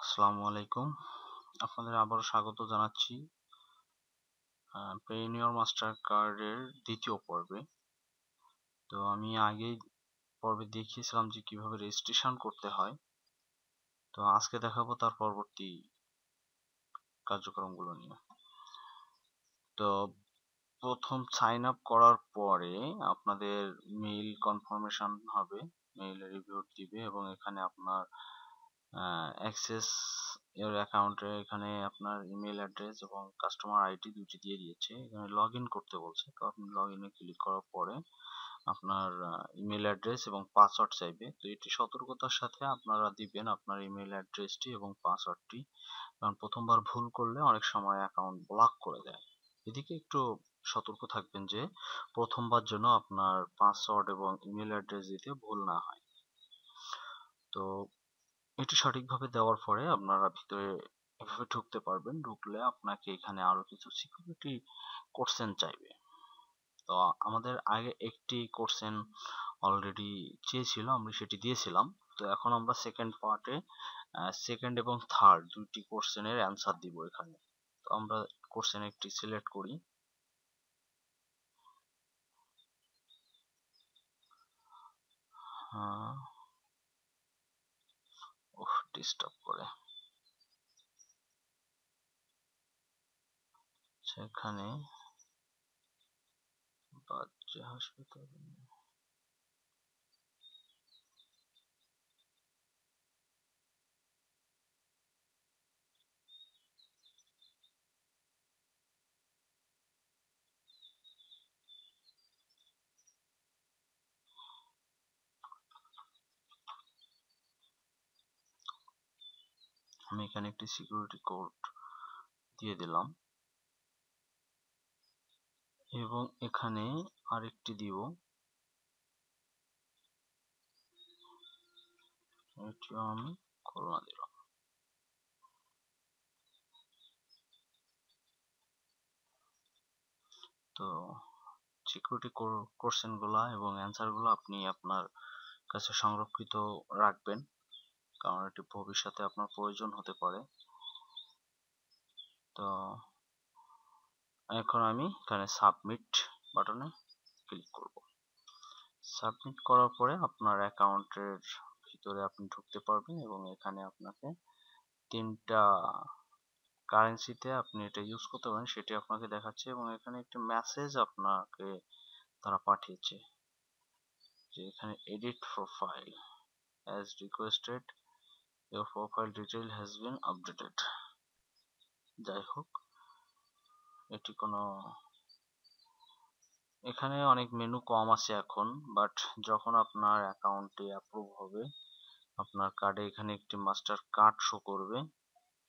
আসসালামু আলাইকুম। আপনাদের আবারও স্বাগত জানাচ্ছি পেইনিয়র মাস্টার কার্ডের দ্বিতীয় পর্বে। তো আমি আগেই পর্বে দেখিয়েছিলাম যে কিভাবে রেজিস্ট্রেশন করতে হয়। তো আজকে দেখাবো তার পরবর্তী কার্যক্রমগুলো নিয়ে। তো প্রথম সাইন আপ করার পরে আপনাদের মেইল কনফার্মেশন হবে, মেইল রিভিউ দিবে এবং এখানে আপনার অ্যাক্সেস এর অ্যাকাউন্টে এখানে আপনার ইমেল অ্যাড্রেস এবং কাস্টমার আইডি দুটি দিয়ে দিয়েছে। এখানে লগ ইন করতে বলছে, তো আপনি লগ ইনে ক্লিক করার পরে আপনার ইমেল অ্যাড্রেস এবং পাসওয়ার্ড চাইবে। তো এটি সতর্কতার সাথে আপনারা দিবেন আপনার ইমেল অ্যাড্রেসটি এবং পাসওয়ার্ডটি, কারণ প্রথমবার ভুল করলে অনেক সময় অ্যাকাউন্ট ব্লক করে দেয়। এদিকে একটু সতর্ক থাকবেন যে প্রথমবার যেন আপনার পাসওয়ার্ড এবং ইমেল অ্যাড্রেস দিতে ভুল না হয়। তো এটি সঠিকভাবে দেওয়ার পরে আপনারা ভিতরে এভাবে ঢুকতে পারবেন। ঢুকলে আপনাকে এখানে আরো কিছু সিকিউরিটি কোশ্চেন চাইবে। তো আমাদের আগে একটি কোশ্চেন অলরেডি চেয়েছিল, আমরা সেটি দিয়েছিলাম। তো এখন আমরা সেকেন্ড পার্টে সেকেন্ড এবং থার্ড দুইটি কোশ্চেনের অ্যান্সার দিব এখানে। তো আমরা কোশ্চেন একটি সিলেক্ট করি। ডিস্টার্ব করে সেখানে বাচ্চা হাসপাতাল। আমি এখানে একটি সিকিউরিটি কোড দিয়ে দিলাম এবং এখানে আরেকটি দিব, এটিও আমি খুলনা দিলাম। তো সিকিউরিটি কোশ্চেন গুলা এবং অ্যান্সার গুলো আপনি আপনার কাছে সংরক্ষিত রাখবেন, কারণ এটি ভবিষ্যতে আপনার প্রয়োজন হতে পারে। তো এখন আমি এখানে সাবমিট বাটনে ক্লিক করব। সাবমিট করার পরে আপনার অ্যাকাউন্টের ভিতরে আপনি ঢুকতে পারবেন এবং এখানে আপনাকে তিনটা কারেন্সিতে আপনি এটা ইউজ করতে পারেন সেটি আপনাকে দেখাচ্ছে এবং এখানে একটি মেসেজ আপনাকে তারা পাঠিয়েছে যে এখানে edit profile as requested your profile detail has been updated। যাই হোক, এটি কোনো, এখানে অনেক মেনু কম আছে এখন, বাট যখন আপনার অ্যাকাউন্টটি অ্যাপ্রুভ হবে আপনার কার্ডে এখানে একটি মাস্টার কার্ড শো করবে,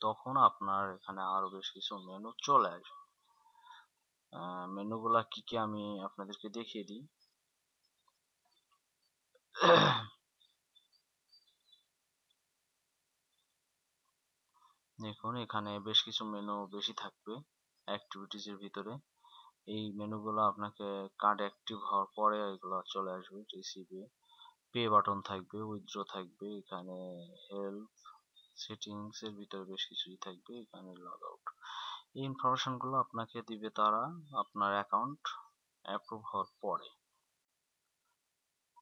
তখন আপনার এখানে আরো বেশ কিছু মেনু চলে আসবে। মেনুগুলা কি কি আমি আপনাদেরকে দেখিয়ে দিই। দেখুন এখানে বেশ কিছু মেনু বেশি থাকবে অ্যাক্টিভিটিস এর ভিতরে। এই মেনুগুলো আপনাকে কার্ড অ্যাক্টিভ হওয়ার পরে এগুলো চলে আসবে। রিসিভে পে বাটন থাকবে, উইথড্র থাকবে, এখানে হেল্প, সেটিংস এর ভিতরে বেশ কিছুই থাকবে, এখানে লগ আউট। এই ইনফরমেশন গুলো আপনাকে দিবে তারা আপনার অ্যাকাউন্ট অ্যাপ্রুভ হওয়ার পরে।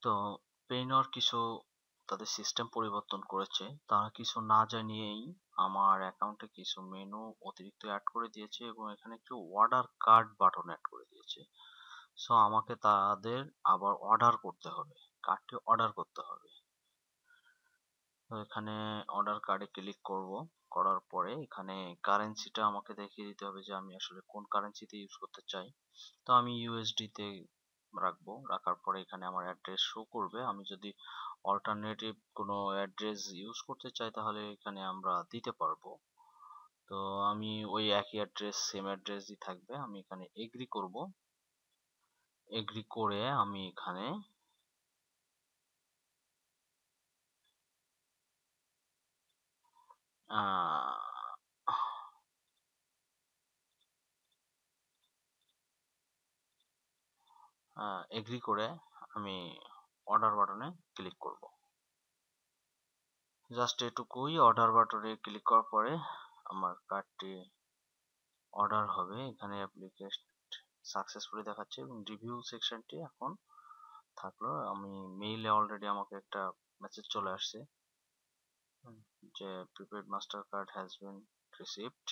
তো পেইনর কিছু তাদের সিস্টেম পরিবর্তন করেছে, তারা কিছু না জানিয়েই আমার অ্যাকাউন্টে কিছু মেনু অতিরিক্ত অ্যাড করে দিয়েছে এবং এখানে একটি অর্ডার কার্ড বাটন অ্যাড করে দিয়েছে। সো আমাকে তাদের আবার অর্ডার করতে হবে, কার্ডটি অর্ডার করতে হবে। তো এখানে অর্ডার কার্ডে ক্লিক করব, করার পরে এখানে কারেন্সিটা আমাকে দেখিয়ে দিতে হবে যে আমি আসলে কোন কারেন্সিতে ইউজ করতে চাই। তো আমি ইউএসডি তে রাখবো, রাখার পরে এখানে আমার অ্যাড্রেস শো করবে। আমি যদি অল্টারনেটিভ কোনো অ্যাড্রেস ইউজ করতে চাই তাহলে এখানে আমরা দিতে পারবো। তো আমি ওই একই অ্যাড্রেস, সেম অ্যাড্রেসই থাকবে। আমি এখানে এগ্রি করব, এগ্রি করে আমি এখানে এগ্রি করে আমি অর্ডার বাটনে ক্লিক করব। জাস্ট এটুকুই, অর্ডার বাটনে ক্লিক করার পরে আমার কার্ডটি অর্ডার হবে। এখানে অ্যাপ্লিকেশন সাকসেসফুলি দেখাচ্ছে এবং রিভিউ সেকশনটি এখন থাকলো। আমি মেইলে অলরেডি আমাকে একটা মেসেজ চলে আসছে যে prepaid master card has bin received.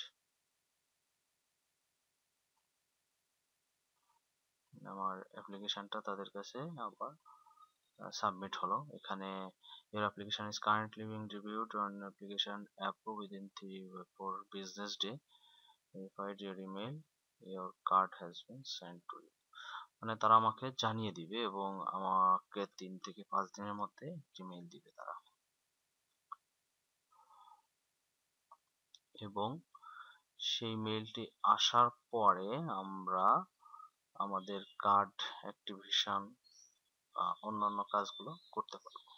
আমার অ্যাপ্লিকেশনটা তাদের কাছে আবার সাবমিট হলো। এখানে your application is currently being reviewed on application approved within 3 or 4 business day. Verified your email, your card has been sent to you. মানে তারা আমাকে জানিয়ে দিবে এবং আমাকে 3 থেকে 5 দিনের মধ্যে একটি মেইল দিবে তারা। এবং সেই মেইলটি আসার পরে আমরা আমাদের কার্ড অ্যাক্টিভেশন বা অন্যান্য কাজগুলো করতে পারবো।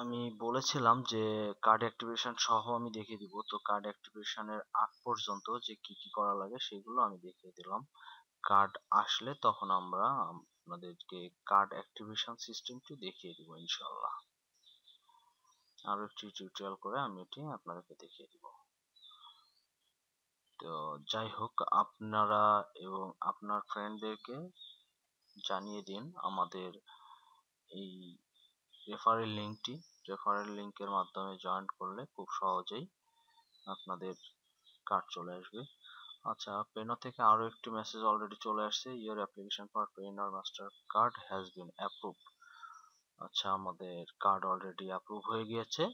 আমি বলেছিলাম যে কার্ড অ্যাক্টিভেশন সহ আমি দেখিয়ে দিব, তো কার্ড অ্যাক্টিভেশনের আগ পর্যন্ত যে কি কি করা লাগে সেগুলো আমি দেখিয়ে দিলাম। কার্ড আসলে তখন আমরা আপনাদেরকে কার্ড অ্যাক্টিভেশন সিস্টেমটি দেখিয়ে দিব ইনশাল্লাহ। আরো একটি টিউটোরিয়াল করে আমি এটি আপনাদেরকে দেখিয়ে দিব। তো যাই হোক, আপনারা এবং আপনার ফ্রেন্ডদেরকে জানিয়ে দিন আমাদের এই রেফারেল লিংকের মাধ্যমে জয়েন করলে খুব সহজেই আপনাদের কার্ড চলে আসবে। আচ্ছা, পেনো থেকে আরো একটি মেসেজ অলরেডি চলে আসছে, your application for pen or master card has been approved. আচ্ছা, আমাদের কার্ড অলরেডি অ্যাপ্রুভ হয়ে গিয়েছে।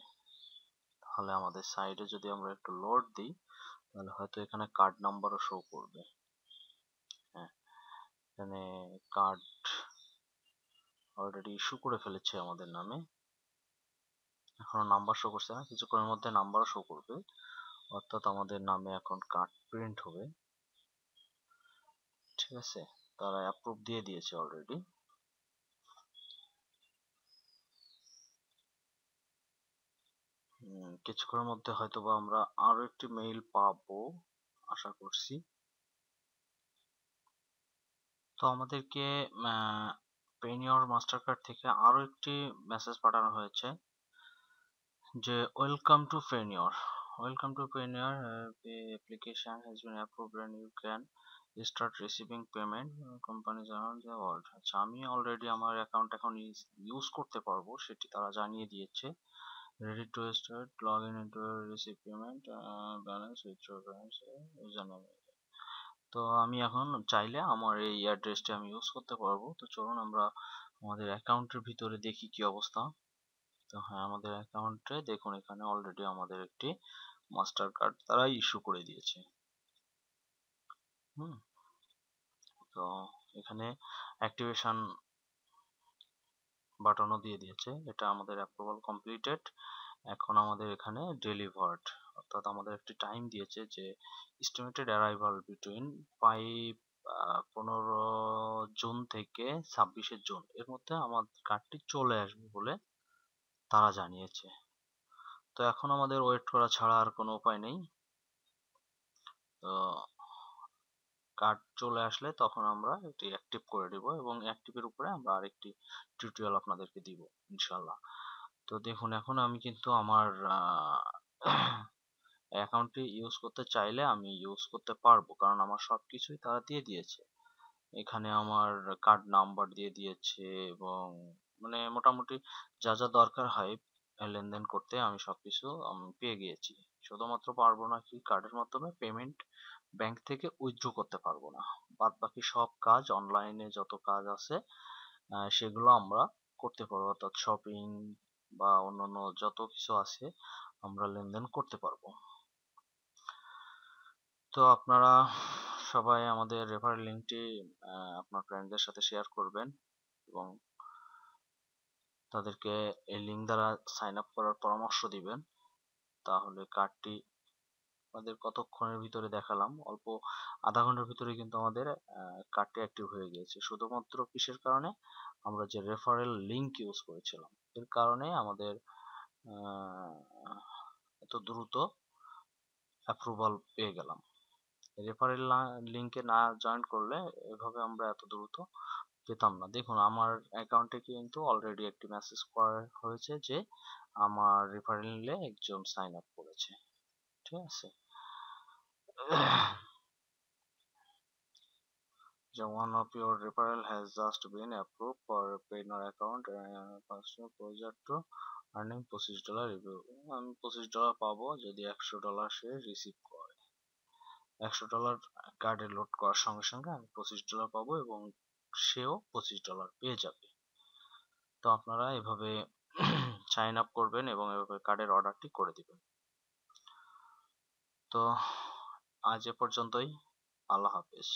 তাহলে আমাদের সাইডে যদি আমরা একটু লোড দিই তাহলে হয়তো এখানে কার্ড নাম্বারও শো করবে। হ্যাঁ, এখানে কার্ড অলরেডি ইস্যু করে ফেলেছে আমাদের নামে, এখনো নাম্বার শো করছে না, কিছুক্ষণের মধ্যে নাম্বারও শো করবে, অর্থাৎ আমাদের নামে এখন কার্ড প্রিন্ট হবে। ঠিক আছে, তারা অ্যাপ্রুভ দিয়ে দিয়েছে অলরেডি। কিছুক্ষণের মধ্যে হয়তোবা আমরা আরো একটি মেইল পাবো আশা করছি। তো আমাদেরকে পেনিয়র মাস্টার কার্ড থেকে আরো একটি মেসেজ পাঠানো হয়েছে যে welcome to পেনিয়র, the application has been approved and you can start receiving payment, companies around the world। আচ্ছা, আমি অলরেডি আমার অ্যাকাউন্ট এখন ইউজ করতে পারবো সেটি তারা জানিয়ে দিয়েছে। ready to start, log in into receive payment, balance withdraw balance, username। তো আমি এখন চাইলে আমার এই অ্যাড্রেসটি আমি ইউজ করতে পারবো। তো চলুন আমরা আমাদের অ্যাকাউন্টের ভিতরে দেখি কি অবস্থা। তো হ্যাঁ, আমাদের অ্যাকাউন্টে দেখুন এখানে অলরেডি আমাদের একটি মাস্টার কার্ড তারা ইস্যু করে দিয়েছে। হুম, তো এখানে অ্যাক্টিভেশন বাটনও দিয়ে দিয়েছে, এটা আমাদের অ্যাপ্রুভাল কমপ্লিটেড। এখন আমাদের এখানে ডেলিভার্ড, অর্থাৎ আমাদের একটি টাইম দিয়েছে যে এস্টিমেটেড অ্যারাইভাল বিটুইন 15 জুন থেকে 26 জুন এর মধ্যে আমার কার্ডটি চলে আসবে বলে তারা জানিয়েছে। তো এখন আমাদের ওয়েট করা ছাড়া আর কোনো উপায় নেই। তো কার্ড চলে আসলে তখন আমরা এটি অ্যাক্টিভ করে দিব এবং অ্যাক্টিভের উপরে আমরা আরেকটি টিউটোরিয়াল আপনাদেরকে দিব ইনশাল্লাহ। তো দেখুন এখন আমি কিন্তু আমার অ্যাকাউন্টটি ইউজ করতে চাইলে আমি ইউজ করতে পারবো, কারণ আমার সবকিছুই তারা দিয়ে দিয়েছে। এখানে আমার কার্ড নাম্বার দিয়ে দিয়েছে এবং মানে মোটামুটি যা যা দরকার হয় লেনদেন করতে আমি সবকিছু পেয়ে গিয়েছি। শুধুমাত্র পারবো না কি কার্ডের মাধ্যমে পেমেন্ট ব্যাংক থেকে উইথড্র করতে পারবো না, বাদ বাকি সব কাজ অনলাইনে যত কাজ আছে সেগুলো আমরা করতে পারবো, অর্থাৎ শপিং বা অন্যান্য যত কিছু আছে আমরা লেনদেন করতে পারবো। তো আপনারা সবাই আমাদের রেফারেল লিঙ্কটি আপনার ফ্রেন্ডদের সাথে শেয়ার করবেন এবং তাদেরকে এই লিঙ্ক দ্বারা সাইন আপ করার পরামর্শ দিবেন। তাহলে কার্ডটি আমাদের কতক্ষণের ভিতরে দেখালাম, অল্প আধা ঘন্টার ভিতরে কিন্তু আমাদের কার্ডটি অ্যাক্টিভ হয়ে গিয়েছে। শুধুমাত্র কিসের কারণে? আমরা যে রেফারেল লিঙ্ক ইউজ করেছিলাম এর কারণে আমাদের এত দ্রুত অ্যাপ্রুভাল পেয়ে গেলাম। রেফারেল লিঙ্কে না জয়েন করলে এভাবে আমরা এত দ্রুত পেতাম না। দেখুন আমার অ্যাকাউন্টে কিন্তু অলরেডি একটি মেসেজ করা হয়েছে যে আমার রেফারেলে একজন সাইন আপ করেছে, ঠিক আছে। যে one of your referral has just been approved for a partner account personal project to earning $25 review. আমি $25 পাবো যদি $100 সে রিসিভ করে। $100 কার্ডে লোড করার সঙ্গে সঙ্গে আমি $25 পাবো এবং সেও $25 পেয়ে যাবে। তো আপনারা এভাবে সাইন আপ করবেন এবং এভাবে কার্ডের অর্ডারটি করে দিবেন। তো আজ এ পর্যন্তই। আল্লাহ হাফেজ।